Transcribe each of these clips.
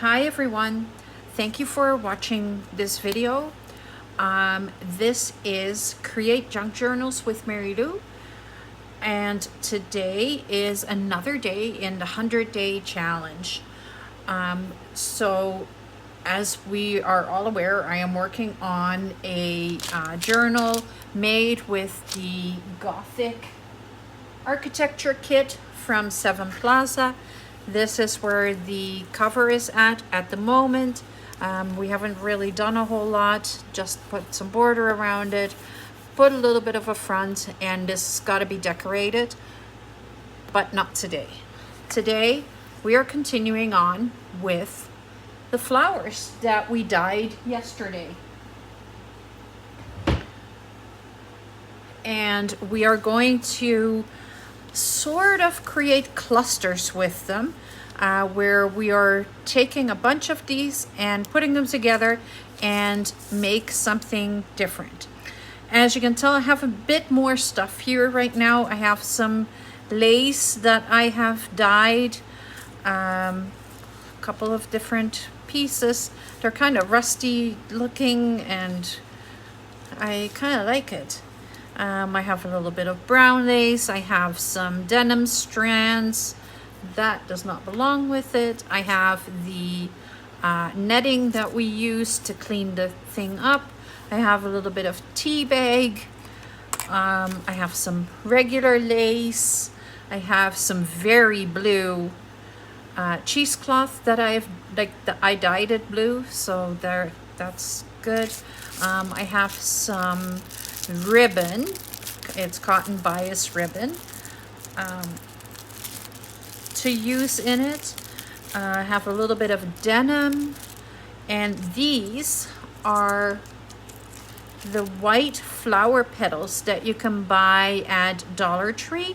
Hi everyone, thank you for watching this video. This is Create Junk Journals with Mary Lou, and today is another day in the 100-day challenge. So as we are all aware, I am working on a journal made with the Gothic architecture kit from Seven Plaza. This is where the cover is at the moment. We haven't really done a whole lot, just put some border around it, put a little bit of a front, and this has got to be decorated, but not today. Today, we are continuing on with the flowers that we dyed yesterday. And we are going to sort of create clusters with them, where we are taking a bunch of these and putting them together and make something different. As you can tell, I have a bit more stuff here right now. I have some lace that I have dyed, a couple of different pieces. They're kind of rusty looking and I kind of like it. I have a little bit of brown lace. I have some denim strands. That does not belong with it. I have the netting that we use to clean the thing up. I have a little bit of tea bag. I have some regular lace. I have some very blue cheesecloth that I dyed it blue, so that's good. I have some ribbon. It's cotton bias ribbon to use in it. I have a little bit of denim, and these are the white flower petals that you can buy at Dollar Tree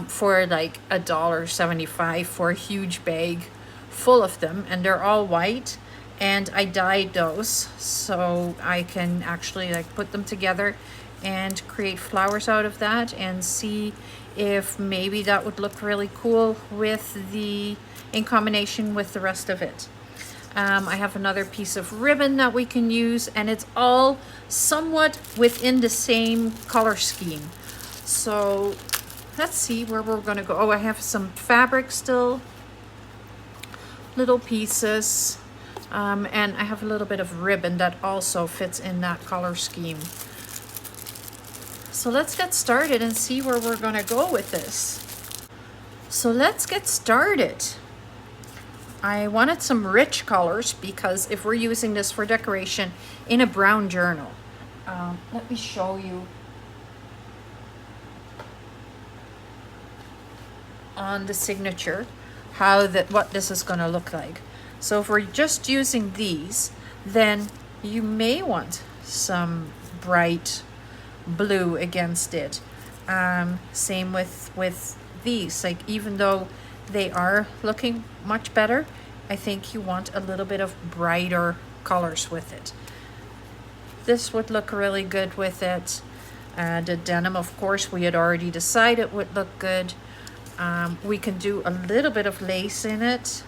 for like $1.75 for a huge bag full of them, and they're all white. And I dyed those so I can actually like put them together and create flowers out of that, and see if maybe that would look really cool in combination with the rest of it. I have another piece of ribbon that we can use, and it's all somewhat within the same color scheme. So let's see where we're gonna go. Oh, I have some fabric still, little pieces. And I have a little bit of ribbon that also fits in that color scheme. So let's get started and see where we're gonna go with this. So let's get started. I wanted some rich colors because if we're using this for decoration in a brown journal, let me show you on the signature what this is gonna look like. So if we're just using these, then you may want some bright blue against it. Same with these. Like, even though they are looking much better, I think you want a little bit of brighter colors with it. This would look really good with it. The denim, of course, we had already decided would look good. We can do a little bit of lace in it.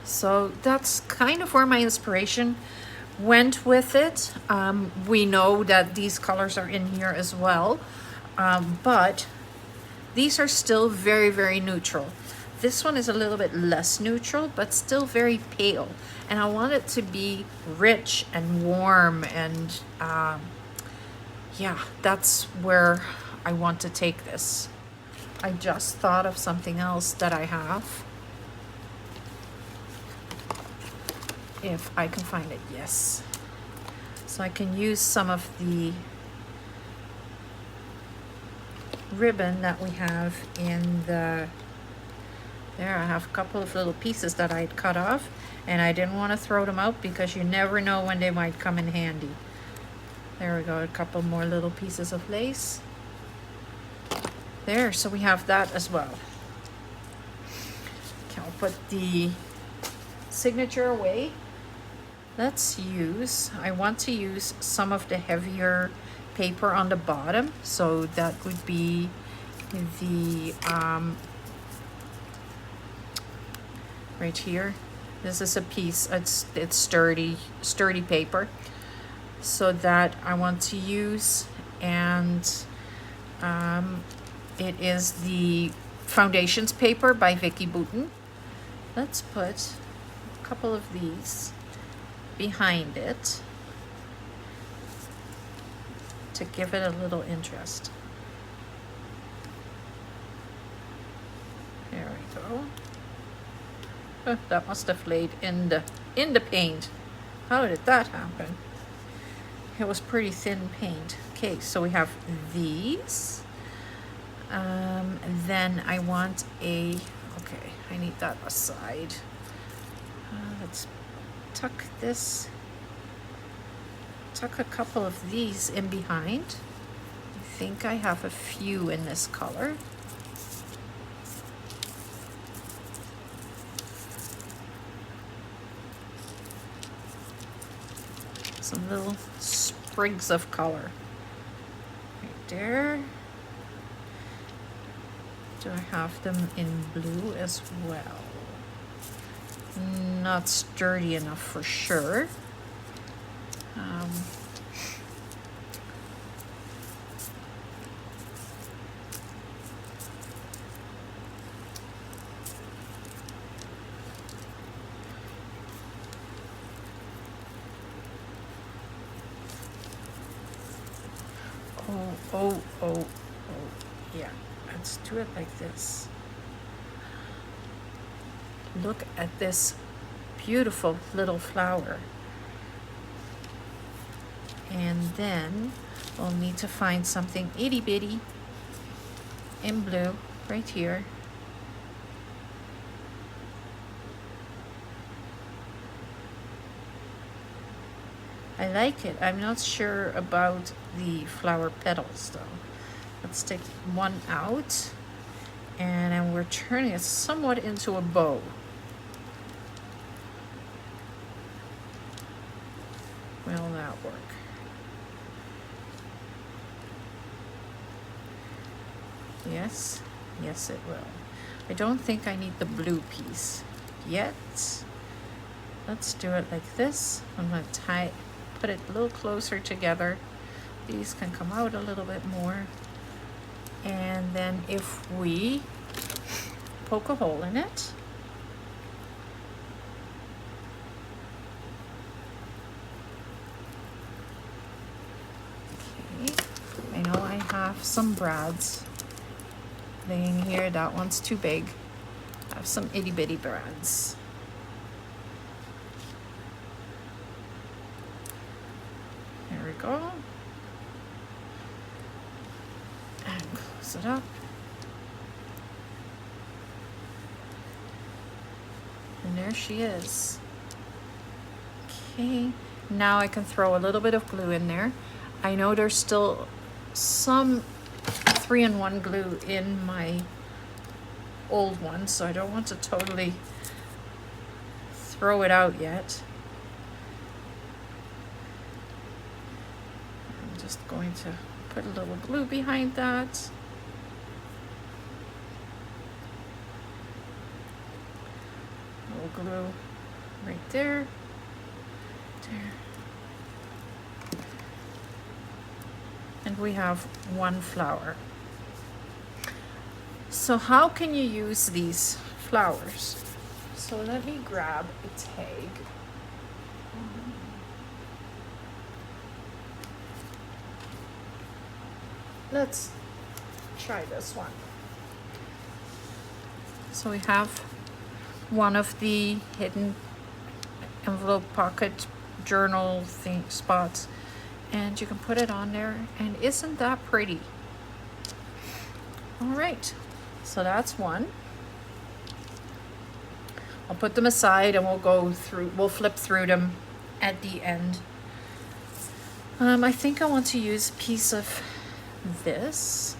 So that's kind of where my inspiration went with it. We know that these colors are in here as well, but these are still very, very neutral. This one is a little bit less neutral, but still very pale. And I want it to be rich and warm, and yeah, that's where I want to take this. I just thought of something else that I have. If I can find it, yes. So I can use some of the ribbon that we have in there. I have a couple of little pieces that I'd cut off, and I didn't want to throw them out because you never know when they might come in handy. There we go, a couple more little pieces of lace. There, so we have that as well. Okay, I'll put the signature away. I want to use some of the heavier paper on the bottom. So that would be the right here. This is a piece, it's sturdy paper, so that I want to use, and it is the Foundations paper by Vicky Boutin. Let's put a couple of these behind it to give it a little interest. There we go. Oh, that must have laid in the paint. How did that happen? It was pretty thin paint. Okay, so we have these. Then I want okay, I need that aside. Let's tuck a couple of these in behind. I think I have a few in this color. Some little sprigs of color right there. Do I have them in blue as well? Not sturdy enough for sure. Oh, yeah. Let's do it like this. Look at this beautiful little flower. And then we'll need to find something itty bitty in blue right here. I like it. I'm not sure about the flower petals though. Let's take one out, and then we're turning it somewhat into a bow. Will that work? Yes, yes it will. I don't think I need the blue piece yet. Let's do it like this. I'm going to put it a little closer together. These can come out a little bit more. And then if we poke a hole in it, okay, I know I have some brads laying here. That one's too big. I have some itty bitty brads. There we go. And close it up. And there she is. Okay, now I can throw a little bit of glue in there. I know there's still some 3-in-1 glue in my old one, so I don't want to totally throw it out yet. I'm just going to put a little glue behind that. A little glue right there. There. And we have one flower. So how can you use these flowers? So let me grab a tag. Let's try this one. So we have one of the hidden envelope pocket journal thing spots, and you can put it on there, and isn't that pretty? All right, so that's one. I'll put them aside and we'll flip through them at the end. I think I want to use a piece of this.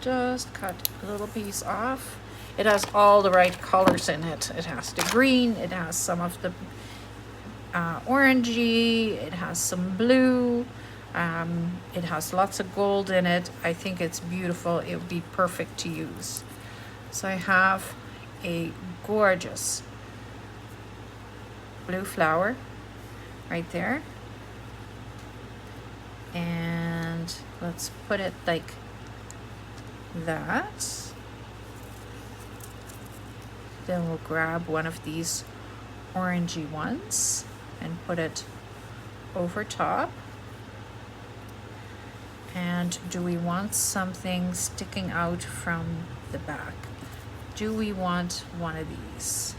Just cut a little piece off. It has all the right colors in it. It has the green, it has some of the orangey, it has some blue. It has lots of gold in it. I think it's beautiful. It would be perfect to use. So I have a gorgeous blue flower right there. And let's put it like that. Then we'll grab one of these orangey ones and put it over top. And do we want something sticking out from the back? Do we want one of these?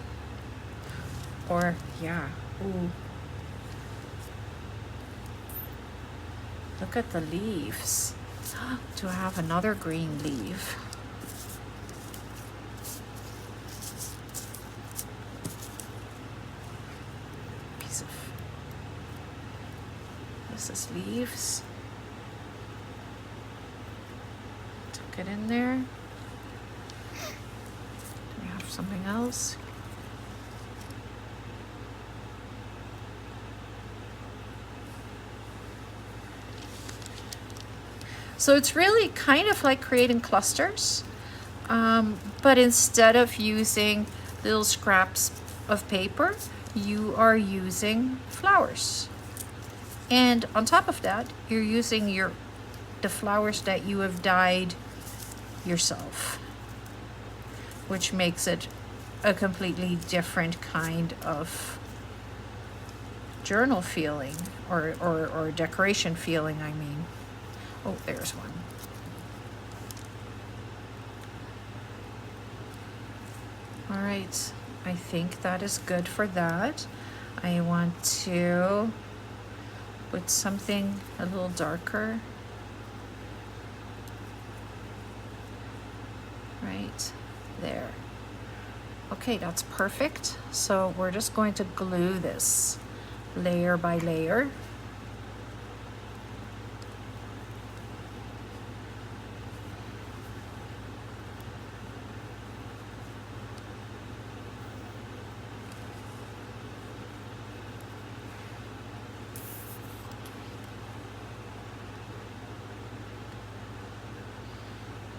Or, yeah, ooh. Look at the leaves. Do I have another green leaf? Piece of, this is leaves. Tuck it in there. Do we have something else? So it's really kind of like creating clusters, but instead of using little scraps of paper, you are using flowers. And on top of that, you're using the flowers that you have dyed yourself, which makes it a completely different kind of journal feeling, or decoration feeling, I mean. Oh, there's one. All right, I think that is good for that. I want to put something a little darker. Right there. Okay, that's perfect. So we're just going to glue this layer by layer.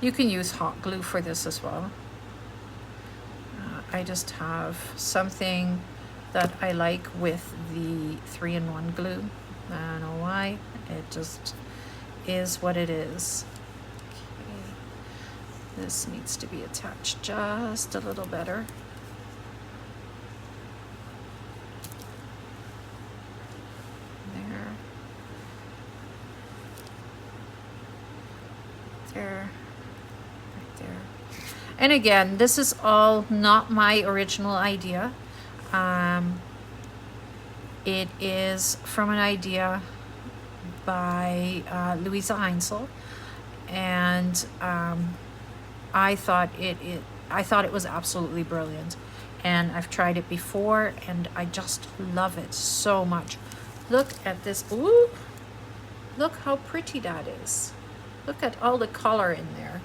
You can use hot glue for this as well. I just have something that I like with the 3-in-1 glue. I don't know why, it just is what it is. Okay. This needs to be attached just a little better. There. There. And again, this is all not my original idea. It is from an idea by Louisa Heinzel, and I thought it was absolutely brilliant. And I've tried it before, and I just love it so much. Look at this. Ooh! Look how pretty that is. Look at all the color in there.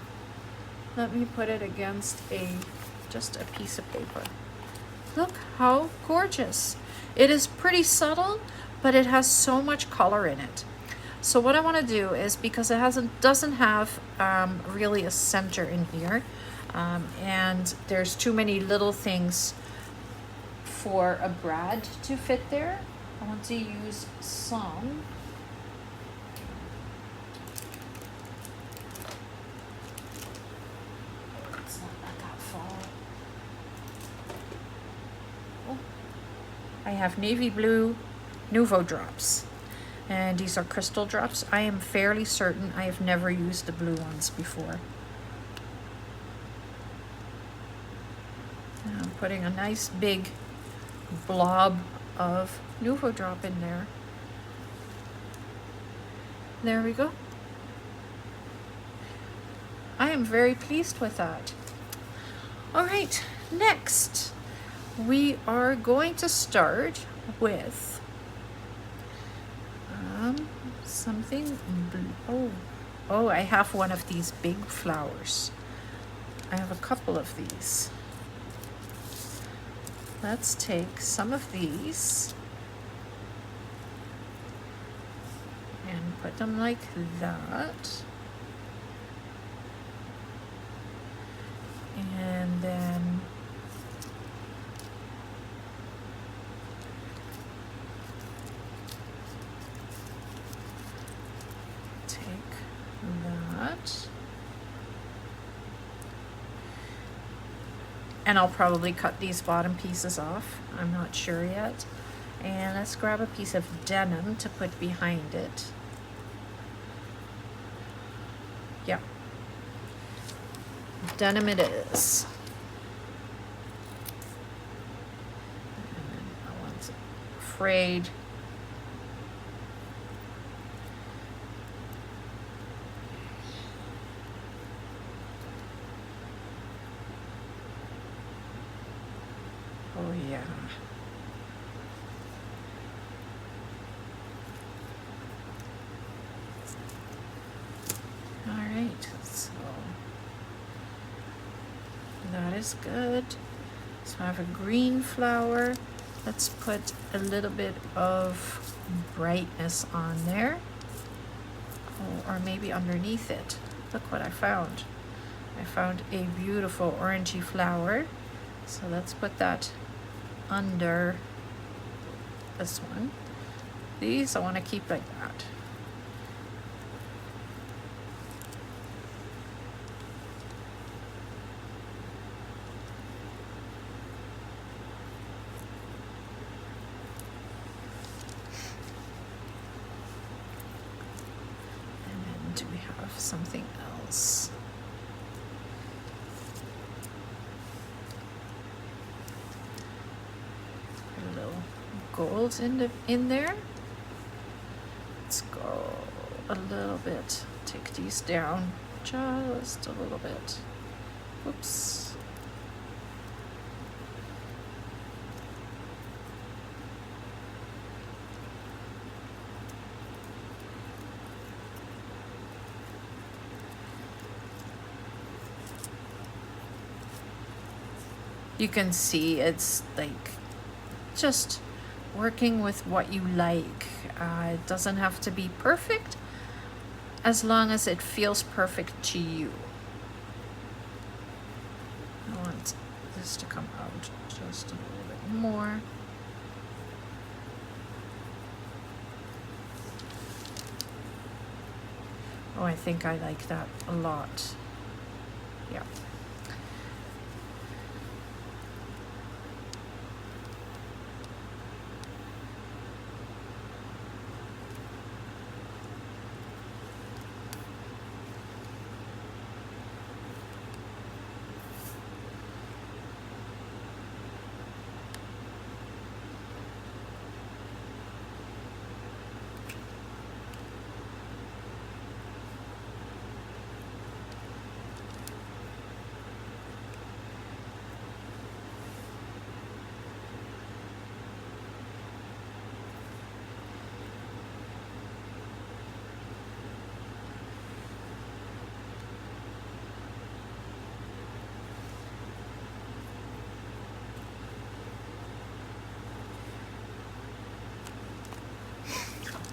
Let me put it against just a piece of paper. Look how gorgeous. It is pretty subtle, but it has so much color in it. So what I want to do is, because it doesn't have really a center in here, and there's too many little things for a brad to fit there, I want to use some I have navy blue Nuvo drops, and these are crystal drops. I am fairly certain I have never used the blue ones before. And I'm putting a nice big blob of Nuvo drop in there. There we go. I am very pleased with that. All right, next we are going to start with something blue. Oh, I have one of these big flowers. I have a couple of these. Let's take some of these and put them like that. And then take that. And I'll probably cut these bottom pieces off. I'm not sure yet. And let's grab a piece of denim to put behind it. Yeah. Denim it is. And I want frayed. Oh yeah. All right, so that is good. So I have a green flower. Let's put a little bit of brightness on there. Oh, or maybe underneath it. Look what I found. I found a beautiful orangey flower. So let's put that under this one. These I want to keep like that. And then do we have something else? A little gold in there. Let's go a little bit. Take these down just a little bit. Oops. You can see it's like just working with what you like. It doesn't have to be perfect as long as it feels perfect to you. I want this to come out just a little bit more. Oh, I think I like that a lot. Yeah.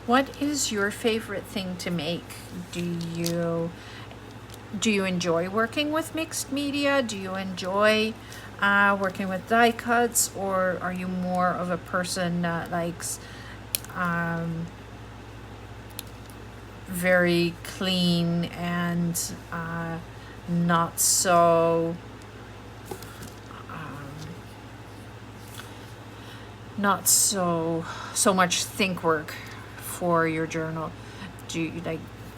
What is your favorite thing to make? Do you enjoy working with mixed media? Do you enjoy working with die cuts, or are you more of a person that likes very clean and not so so much think work for your journal? Do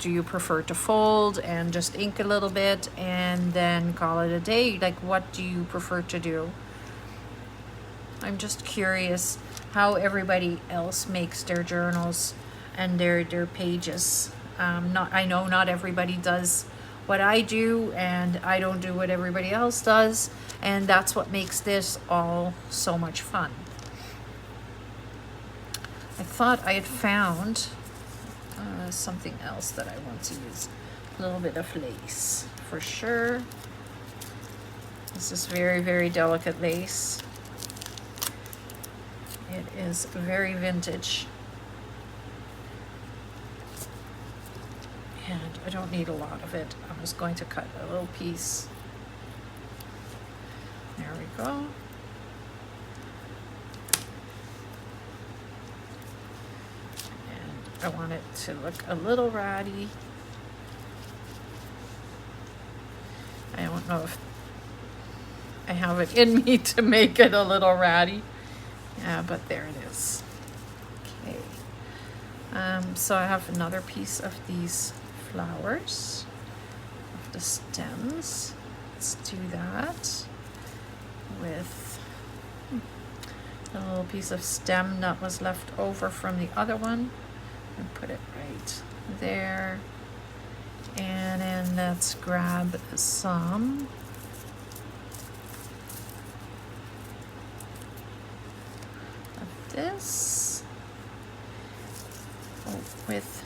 you prefer to fold and just ink a little bit and then call it a day? Like, what do you prefer to do? I'm just curious how everybody else makes their journals and their pages. I know not everybody does what I do, and I don't do what everybody else does, and that's what makes this all so much fun. I thought I had found something else that I want to use. A little bit of lace for sure. This is very, very delicate lace. It is very vintage. I don't need a lot of it. I'm just going to cut a little piece. There we go. And I want it to look a little ratty. I don't know if I have it in me to make it a little ratty. Yeah, but there it is. Okay. So I have another piece of these flowers, of the stems. Let's do that with a little piece of stem that was left over from the other one, and put it right there. And then let's grab some of this. Oh, with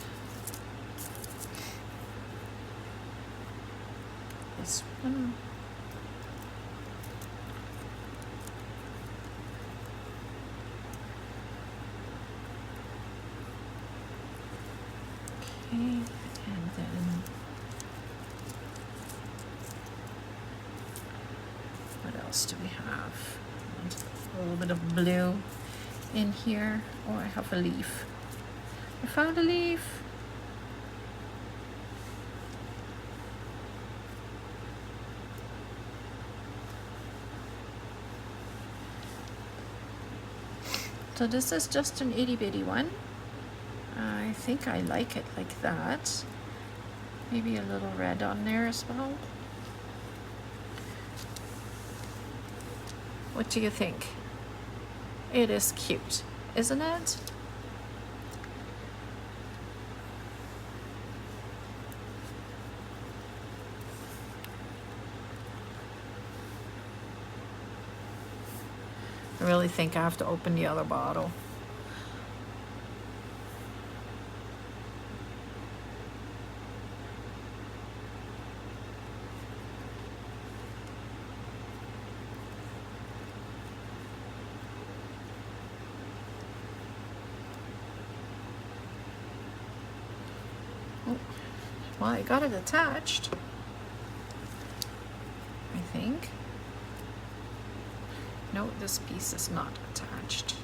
this one. Okay, and then what else do we have? A little bit of blue in here. Oh, I have a leaf. I found a leaf. So this is just an itty bitty one. I think I like it like that. Maybe a little red on there as well. What do you think? It is cute, isn't it? I really think I have to open the other bottle. Oh, well, I got it attached, I think. No, this piece is not attached.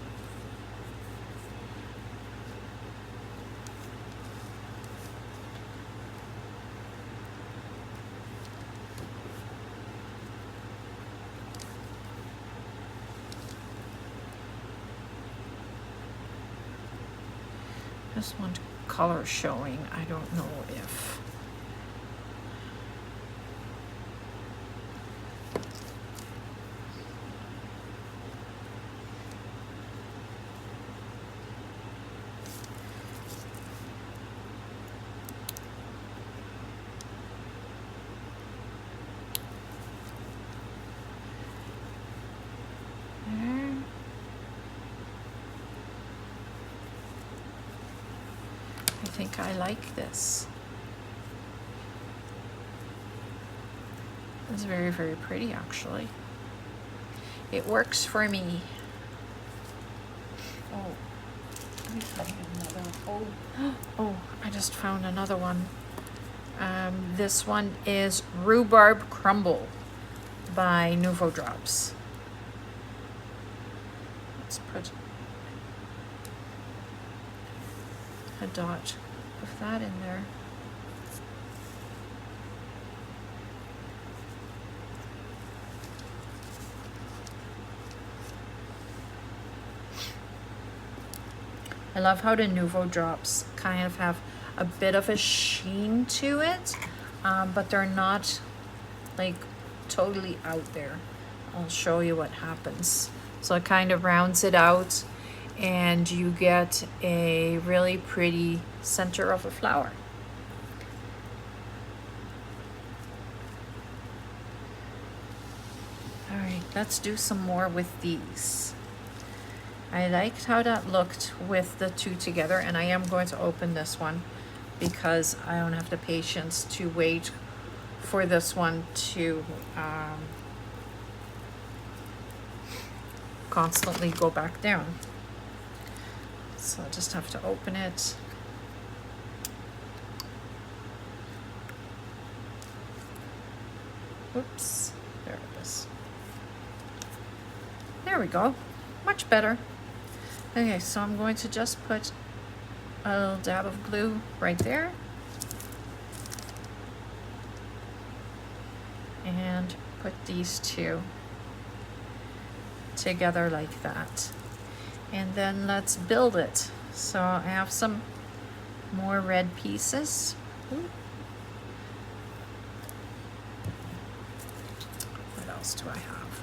This one color showing, I don't know if. I think I like this. It's very, very pretty actually. It works for me. Oh, let me find another. Oh, I just found another one. This one is Rhubarb Crumble by Nouveau Drops. Let's put a dot of that in there. I love how the Nouveau Drops kind of have a bit of a sheen to it, but they're not like totally out there. I'll show you what happens. So it kind of rounds it out and you get a really pretty center of a flower. All right, let's do some more with these. I liked how that looked with the two together, and I am going to open this one because I don't have the patience to wait for this one to constantly go back down. So I just have to open it. Whoops, there it is. There we go, much better. Okay, so I'm going to just put a little dab of glue right there. And put these two together like that. And then let's build it. So I have some more red pieces. Ooh. What else do I have?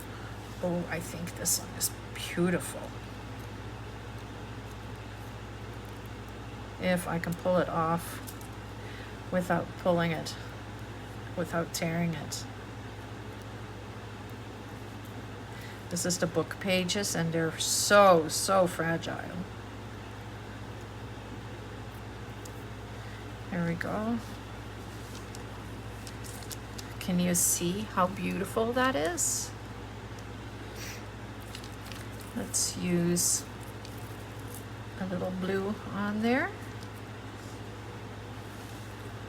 Oh, I think this one is beautiful. If I can pull it off without pulling it, without tearing it. This is the book pages, and they're so fragile. There we go. Can you see how beautiful that is? Let's use a little blue on there.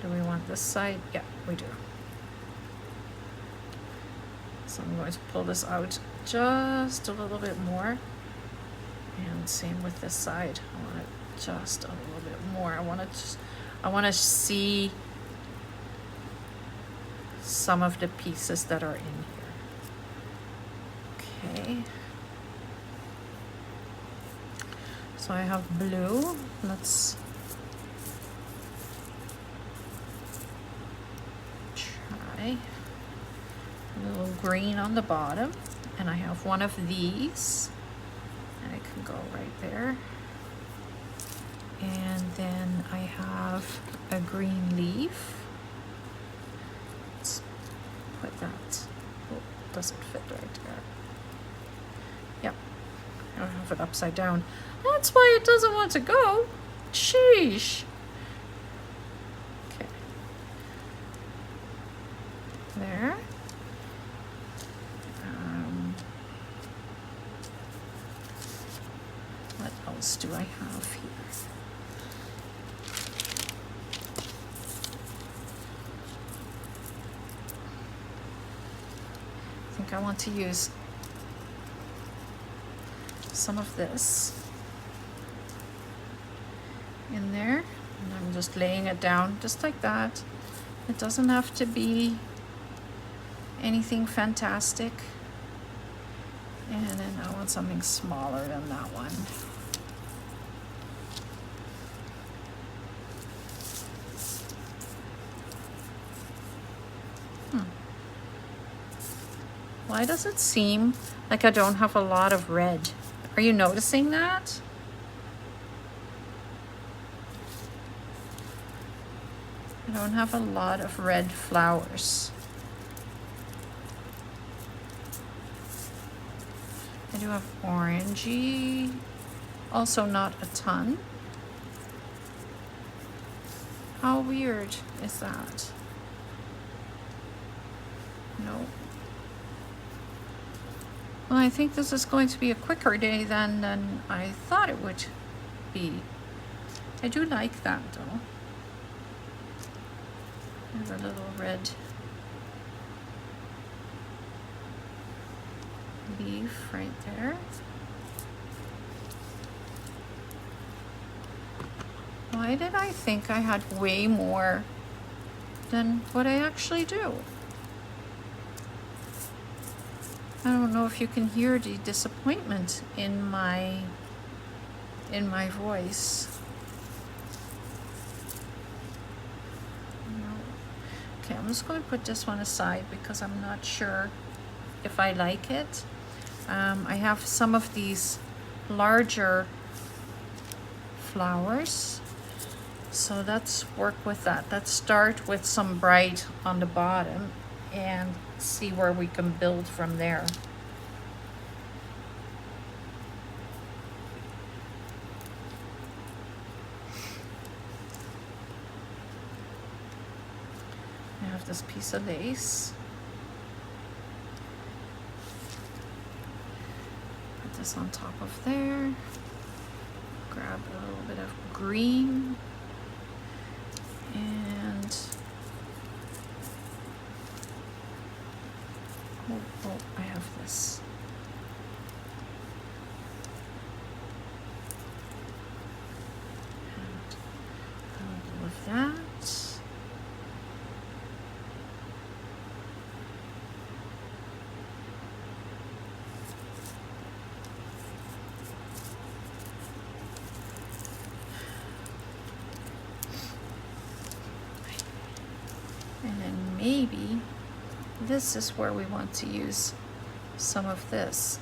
Do we want this side? Yeah, we do. So I'm going to pull this out just a little bit more. And same with this side. I want it just a little bit more. I want to see some of the pieces that are in here. Okay. So I have blue. Let's try a little green on the bottom. And I have one of these. And it can go right there. And then I have a green leaf. Let's put that. Oh, doesn't fit right there. Yep. I have it upside down. That's why it doesn't want to go. Sheesh. Okay. There. What else do I have here? I think I want to use some of this in there, and I'm just laying it down just like that. It doesn't have to be anything fantastic. And then I want something smaller than that one. Why does it seem like I don't have a lot of red? Are you noticing that? I don't have a lot of red flowers. I do have orangey, also not a ton. How weird is that? No. Well, I think this is going to be a quicker day than I thought it would be. I do like that though. There's a little red leaf right there. Why did I think I had way more than what I actually do? I don't know if you can hear the disappointment in my voice. No. Okay, I'm just going to put this one aside because I'm not sure if I like it. I have some of these larger flowers, so let's work with that. Let's start with some bright on the bottom and see where we can build from there. I have this piece of lace. Put this on top of there. Grab a little bit of green and Oh, I have this. And all of that. And then maybe this is where we want to use some of this.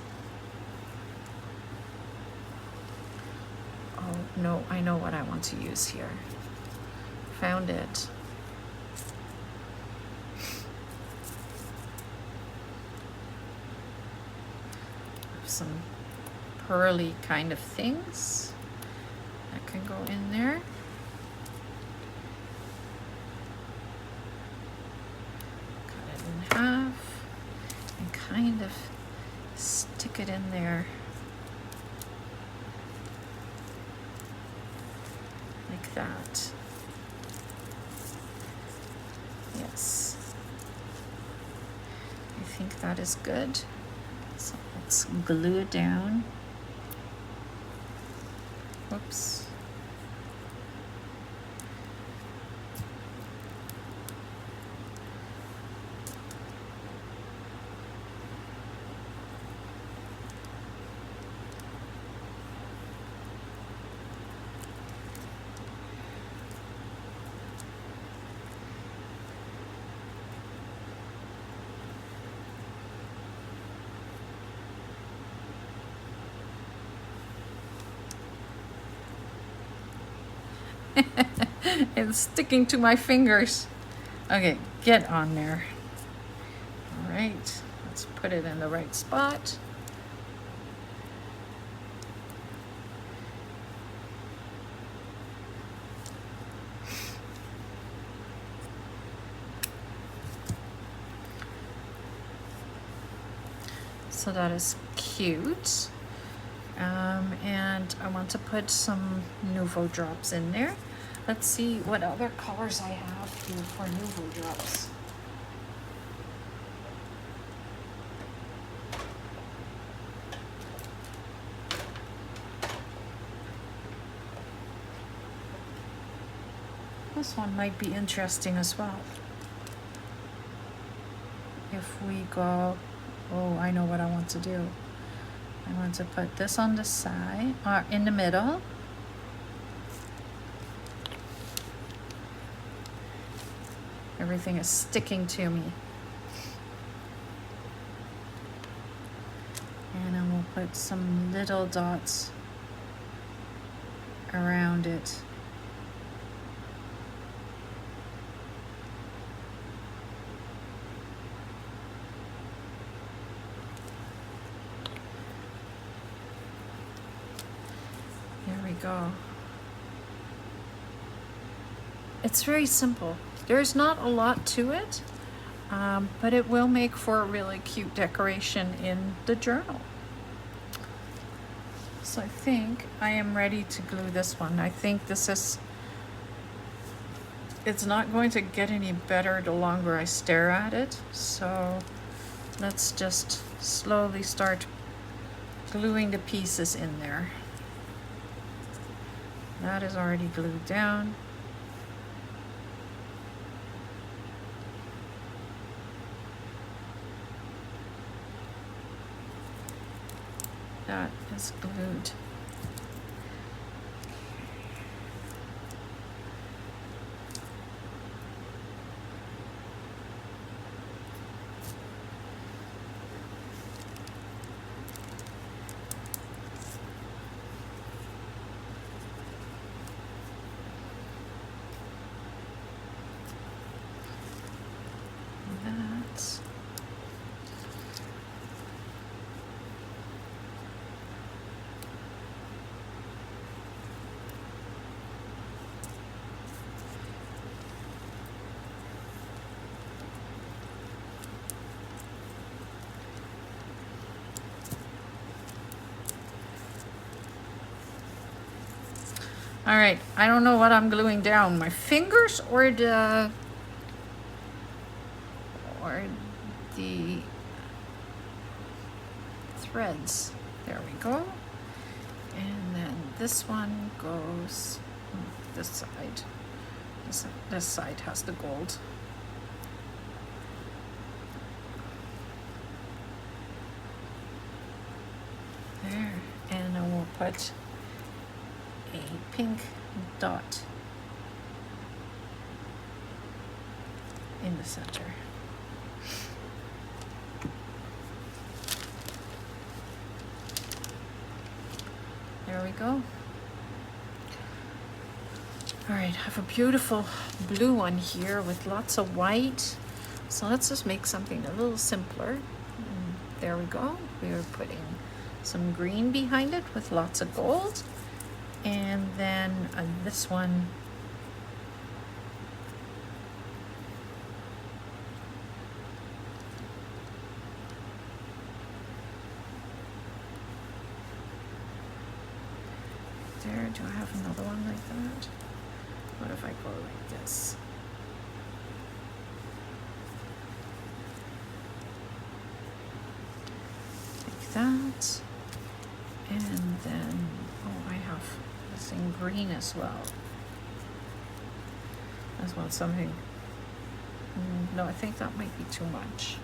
Oh no, I know what I want to use here. Found it. Some pearly kind of things that can go in there. Cut it in half and kind of stick it in there like that. Yes, I think that is good. So let's glue it down. Whoops. It's sticking to my fingers. Okay, get on there. All right, let's put it in the right spot. So that is cute. And I want to put some Nuvo drops in there. Let's see what other colors I have here for Nuvo drops. This one might be interesting as well. If we go, oh, I know what I want to do. I want to put this on the side, or in the middle. Everything is sticking to me. And I will put some little dots around it. There we go. It's very simple. There's not a lot to it, but it will make for a really cute decoration in the journal. So I think I am ready to glue this one. I think this is, it's not going to get any better the longer I stare at it. So let's just slowly start gluing the pieces in there. That is already glued down. That is glued. That's all right. I don't know what I'm gluing down, my fingers or the threads. There we go. And then this one goes this side. This side has the gold. There, and then we'll put a pink dot in the center. There we go. All right, I have a beautiful blue one here with lots of white. So let's just make something a little simpler. And there we go. We are putting some green behind it with lots of gold. And then this one, there. Do I have another one like that? What if I go like this? Like that. And then, oh, I have this in green as well. As well, something. No, I think that might be too much.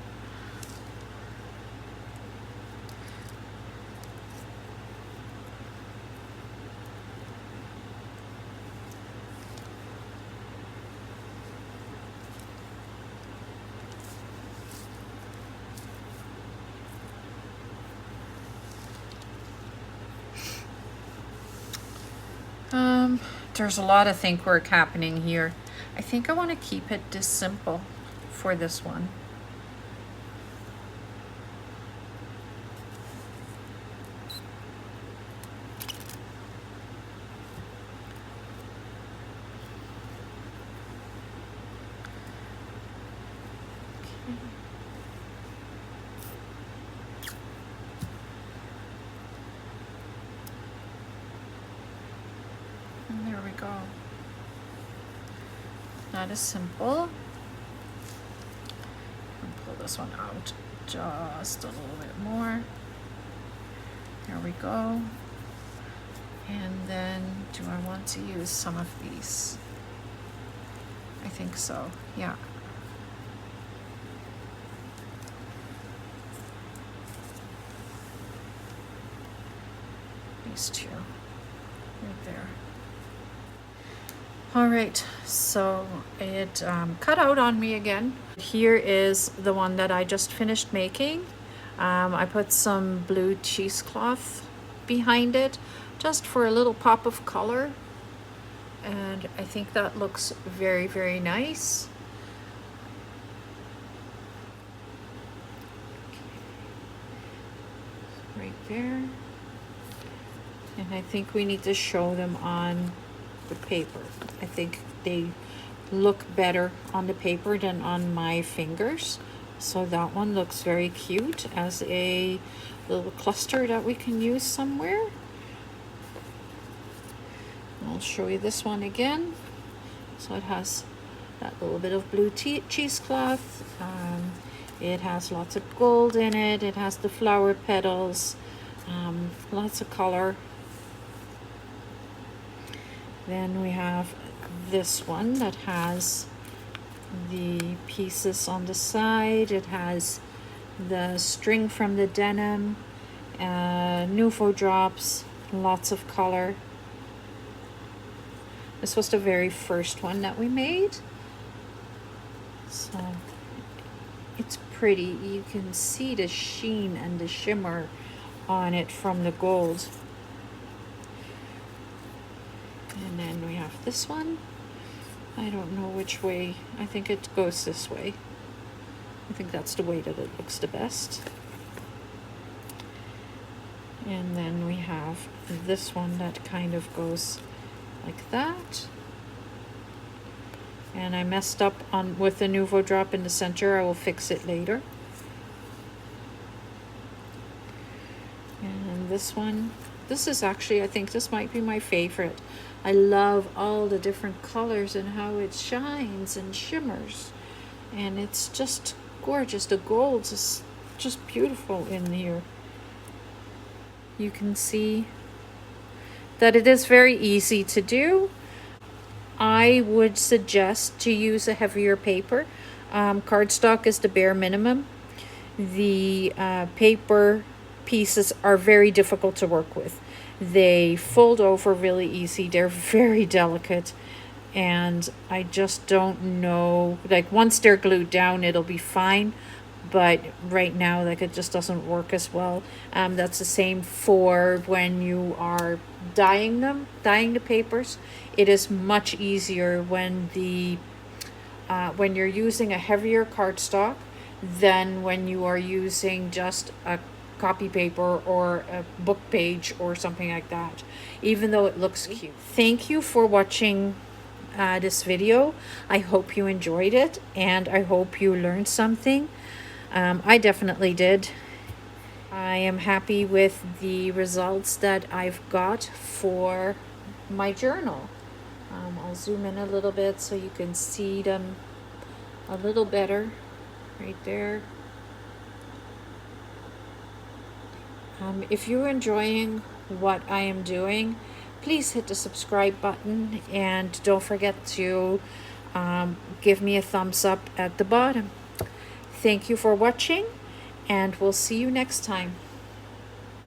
There's a lot of think work happening here. I think I want to keep it this simple for this one. And there we go. That is simple. I'll pull this one out just a little bit more. There we go. And then, do I want to use some of these? I think so, yeah. These two, right there. All right, so it cut out on me again. Here is the one that I just finished making. I put some blue cheesecloth behind it just for a little pop of color. And I think that looks very, very nice. Right there. And I think we need to show them on the paper. I think they look better on the paper than on my fingers. So that one looks very cute as a little cluster that we can use somewhere. I'll show you this one again. So it has that little bit of blue cheesecloth. It has lots of gold in it. It has the flower petals, lots of color. Then we have this one that has the pieces on the side. It has the string from the denim, Nouveau drops, lots of color. This was the very first one that we made. So it's pretty. You can see the sheen and the shimmer on it from the gold. And then we have this one. I don't know which way. I think it goes this way. I think that's the way that it looks the best. And then we have this one that kind of goes like that. And I messed up on with the Nouveau drop in the center. I will fix it later. And this one, this is actually, I think this might be my favorite. I love all the different colors and how it shines and shimmers. And it's just gorgeous. The gold is just beautiful in here. You can see that it is very easy to do. I would suggest to use a heavier paper. Cardstock is the bare minimum. The paper pieces are very difficult to work with. They fold over really easy. They're very delicate. And I just don't know, like once they're glued down, it'll be fine. But right now, like it just doesn't work as well. That's the same for when you are dyeing the papers. It is much easier when when you're using a heavier cardstock than when you are using just a copy paper or a book page or something like that, even though it looks cute. Thank you for watching this video. I hope you enjoyed it, and I hope you learned something. I definitely did. I am happy with the results that I've got for my journal. I'll zoom in a little bit so you can see them a little better right there. If you're enjoying what I am doing, please hit the subscribe button, and don't forget to give me a thumbs up at the bottom. Thank you for watching, and we'll see you next time.